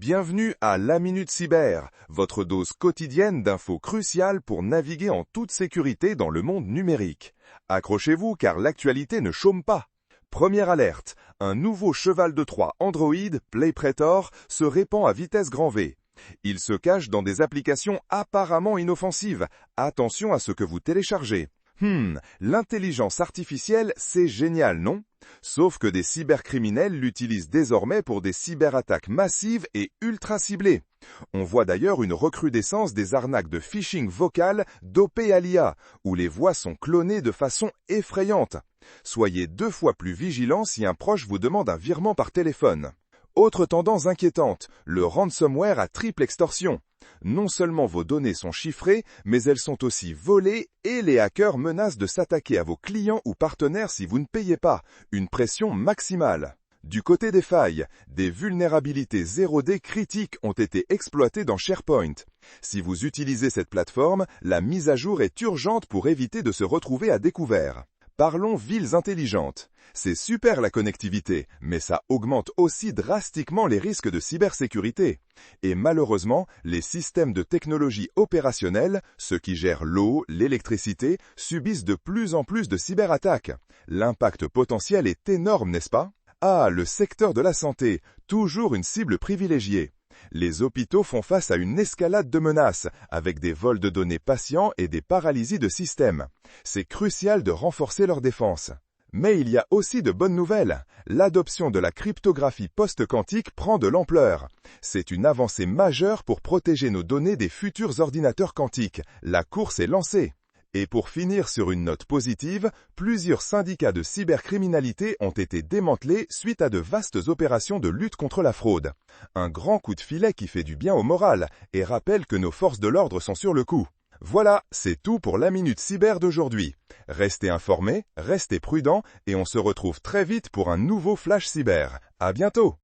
Bienvenue à la Minute Cyber, votre dose quotidienne d'infos cruciales pour naviguer en toute sécurité dans le monde numérique. Accrochez-vous car l'actualité ne chôme pas. Première alerte, un nouveau cheval de Troie Android, PlayPretor, se répand à vitesse grand V. Il se cache dans des applications apparemment inoffensives. Attention à ce que vous téléchargez. L'intelligence artificielle, c'est génial, non? Sauf que des cybercriminels l'utilisent désormais pour des cyberattaques massives et ultra ciblées. On voit d'ailleurs une recrudescence des arnaques de phishing vocal dopées à l'IA, où les voix sont clonées de façon effrayante. Soyez 2 fois plus vigilants si un proche vous demande un virement par téléphone. Autre tendance inquiétante, le ransomware à triple extorsion. Non seulement vos données sont chiffrées, mais elles sont aussi volées et les hackers menacent de s'attaquer à vos clients ou partenaires si vous ne payez pas. Une pression maximale. Du côté des failles, des vulnérabilités 0D critiques ont été exploitées dans SharePoint. Si vous utilisez cette plateforme, la mise à jour est urgente pour éviter de se retrouver à découvert. Parlons villes intelligentes. C'est super la connectivité, mais ça augmente aussi drastiquement les risques de cybersécurité. Et malheureusement, les systèmes de technologie opérationnelle, ceux qui gèrent l'eau, l'électricité, subissent de plus en plus de cyberattaques. L'impact potentiel est énorme, n'est-ce pas? Ah, le secteur de la santé, toujours une cible privilégiée. Les hôpitaux font face à une escalade de menaces, avec des vols de données patients et des paralysies de systèmes. C'est crucial de renforcer leur défense. Mais il y a aussi de bonnes nouvelles. L'adoption de la cryptographie post-quantique prend de l'ampleur. C'est une avancée majeure pour protéger nos données des futurs ordinateurs quantiques. La course est lancée. Et pour finir sur une note positive, plusieurs syndicats de cybercriminalité ont été démantelés suite à de vastes opérations de lutte contre la fraude. Un grand coup de filet qui fait du bien au moral et rappelle que nos forces de l'ordre sont sur le coup. Voilà, c'est tout pour la Minute Cyber d'aujourd'hui. Restez informés, restez prudents et on se retrouve très vite pour un nouveau Flash Cyber. À bientôt!